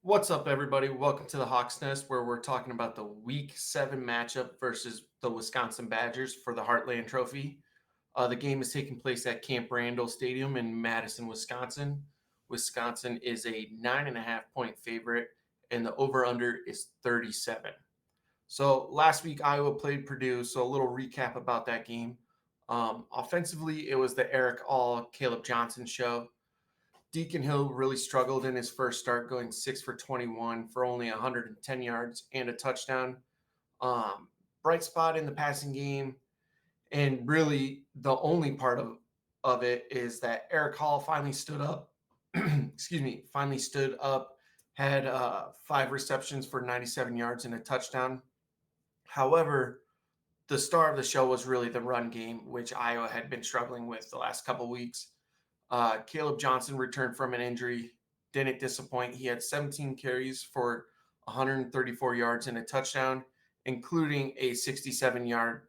What's up, everybody? Welcome to the Hawks Nest, where we're talking about the Week 7 matchup versus the Wisconsin Badgers for the Heartland Trophy. The game is taking place at Camp Randall Stadium in Madison, Wisconsin. Wisconsin is a 9.5 point favorite, and the over/under is 37. So last week, Iowa played Purdue. So a little recap about that game. Offensively, it was the Eric All, Caleb Johnson show. Deacon Hill really struggled in his first start, going 6 for 21 for only 110 yards and a touchdown. Bright spot in the passing game, and really the only part of it is that Eric Hall finally stood up. Excuse me, finally stood up, had 5 receptions for 97 yards and a touchdown. However, the star of the show was really the run game, which Iowa had been struggling with the last couple weeks. Caleb Johnson returned from an injury, didn't disappoint. He had 17 carries for 134 yards and a touchdown, including a 67-yard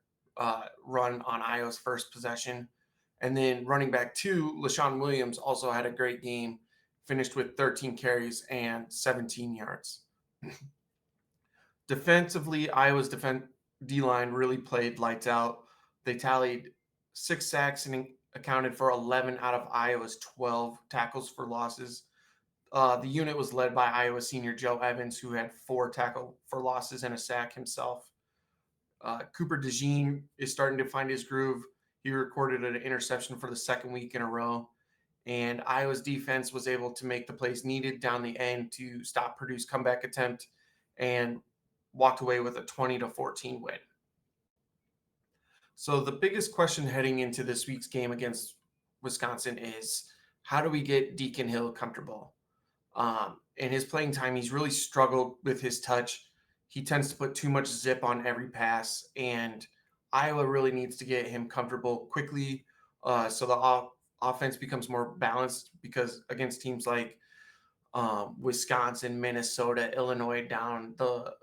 run on Iowa's first possession. And then running back two, LaShawn Williams also had a great game, finished with 13 carries and 17 yards. Defensively, Iowa's D-line really played lights out. They tallied 6 sacks and accounted for 11 out of Iowa's 12 tackles for losses. The unit was led by Iowa senior Joe Evans, who had 4 tackle for losses and a sack himself. Cooper DeJean is starting to find his groove. He recorded an interception for the second week in a row. And Iowa's defense was able to make the plays needed down the end to stop Purdue's comeback attempt and walked away with a 20-14 win. So the biggest question heading into this week's game against Wisconsin is, how do we get Deacon Hill comfortable? In his playing time, he's really struggled with his touch. He tends to put too much zip on every pass, and Iowa really needs to get him comfortable quickly so the offense becomes more balanced, because against teams like Wisconsin, Minnesota, Illinois down the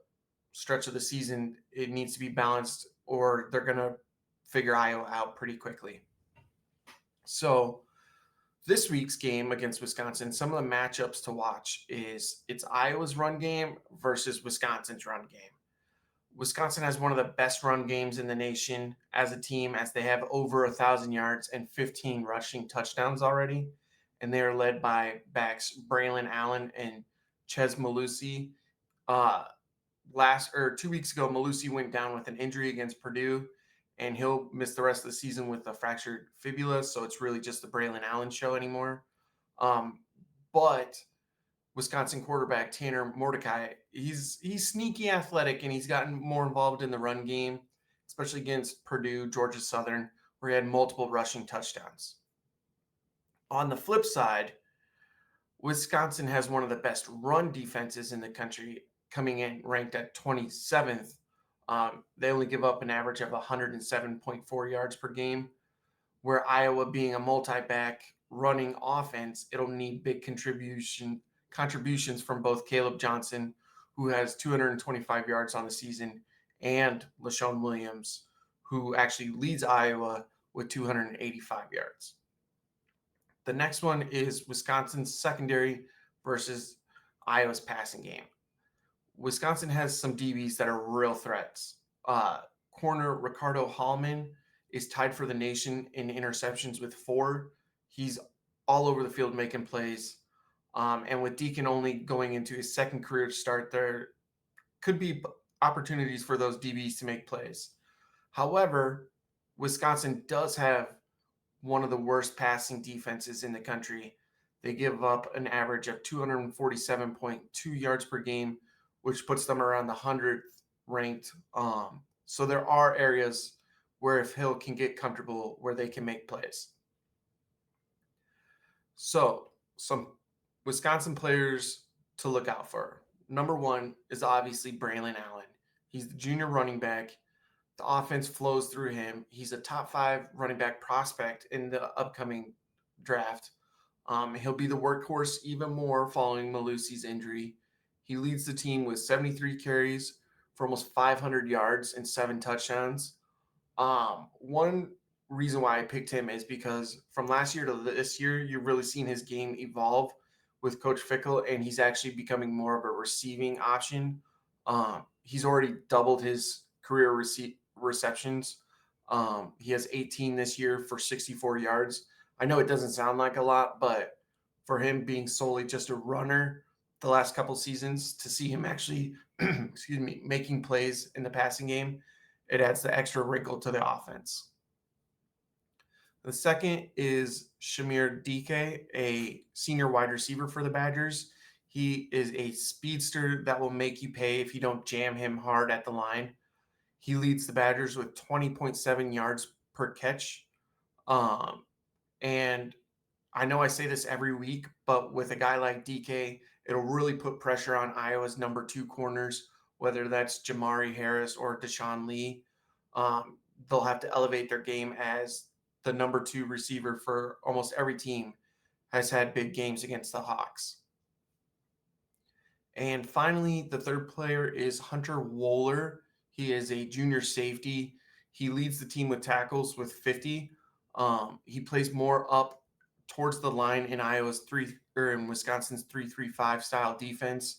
stretch of the season, it needs to be balanced or they're going to figure Iowa out pretty quickly. So this week's game against Wisconsin, some of the matchups to watch it's Iowa's run game versus Wisconsin's run game. Wisconsin has one of the best run games in the nation as a team, as they have over 1,000 yards and 15 rushing touchdowns already. And they are led by backs Braylon Allen and Ches Malusi. 2 weeks ago, Malusi went down with an injury against Purdue, and he'll miss the rest of the season with a fractured fibula. So it's really just the Braylon Allen show anymore. But Wisconsin quarterback Tanner Mordecai, he's sneaky athletic, and he's gotten more involved in the run game, especially against Purdue, Georgia Southern, where he had multiple rushing touchdowns. On the flip side, Wisconsin has one of the best run defenses in the country, coming in ranked at 27th. They only give up an average of 107.4 yards per game, where Iowa, being a multi-back running offense, it'll need big contributions from both Caleb Johnson, who has 225 yards on the season, and LaShawn Williams, who actually leads Iowa with 285 yards. The next one is Wisconsin's secondary versus Iowa's passing game. Wisconsin has some DBs that are real threats. Corner Ricardo Hallman is tied for the nation in interceptions with 4. He's all over the field making plays. And with Deacon only going into his second career start, there could be opportunities for those DBs to make plays. However, Wisconsin does have one of the worst passing defenses in the country. They give up an average of 247.2 yards per game, which puts them around the 100th ranked. So there are areas where if Hill can get comfortable, where they can make plays. So some Wisconsin players to look out for. Number 1 is obviously Braylon Allen. He's the junior running back. The offense flows through him. He's a top 5 running back prospect in the upcoming draft. He'll be the workhorse even more following Malusi's injury. He leads the team with 73 carries for almost 500 yards and 7 touchdowns. One reason why I picked him is because from last year to this year, you've really seen his game evolve with Coach Fickle, and he's actually becoming more of a receiving option. He's already doubled his career receptions. He has 18 this year for 64 yards. I know it doesn't sound like a lot, but for him being solely just a runner the last couple seasons, to see him actually, excuse me, making plays in the passing game, it adds the extra wrinkle to the offense. The second is Shamir DK, a senior wide receiver for the Badgers. He is a speedster that will make you pay if you don't jam him hard at the line. He leads the Badgers with 20.7 yards per catch. And I know I say this every week, but with a guy like DK, it'll really put pressure on Iowa's number 2 corners, whether that's Jamari Harris or Deshaun Lee. They'll have to elevate their game as the number 2 receiver for almost every team has had big games against the Hawks. And finally, the third player is Hunter Wohler. He is a junior safety. He leads the team with tackles with 50. He plays more up towards the line in in Wisconsin's 3-3-5 style defense.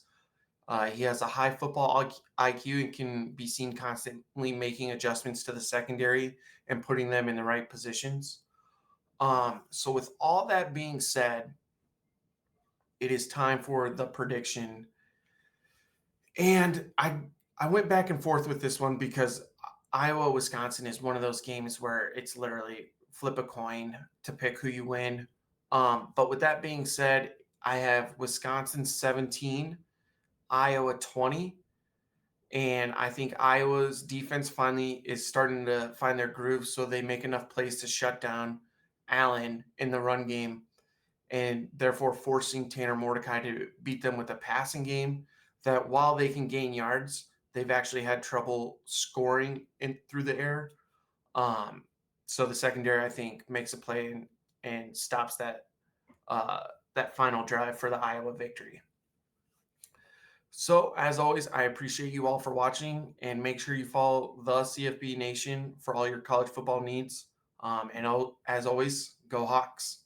He has a high football IQ and can be seen constantly making adjustments to the secondary and putting them in the right positions. So with all that being said, it is time for the prediction. And I went back and forth with this one because Iowa Wisconsin is one of those games where it's literally flip a coin to pick who you win. But with that being said, I have Wisconsin 17, Iowa 20. And I think Iowa's defense finally is starting to find their groove, so they make enough plays to shut down Allen in the run game, and therefore forcing Tanner Mordecai to beat them with a passing game that while they can gain yards, they've actually had trouble scoring through the air. So the secondary, I think, makes a play and stops that final drive for the Iowa victory. So, as always, I appreciate you all for watching, and make sure you follow the CFB Nation for all your college football needs. And as always, go Hawks.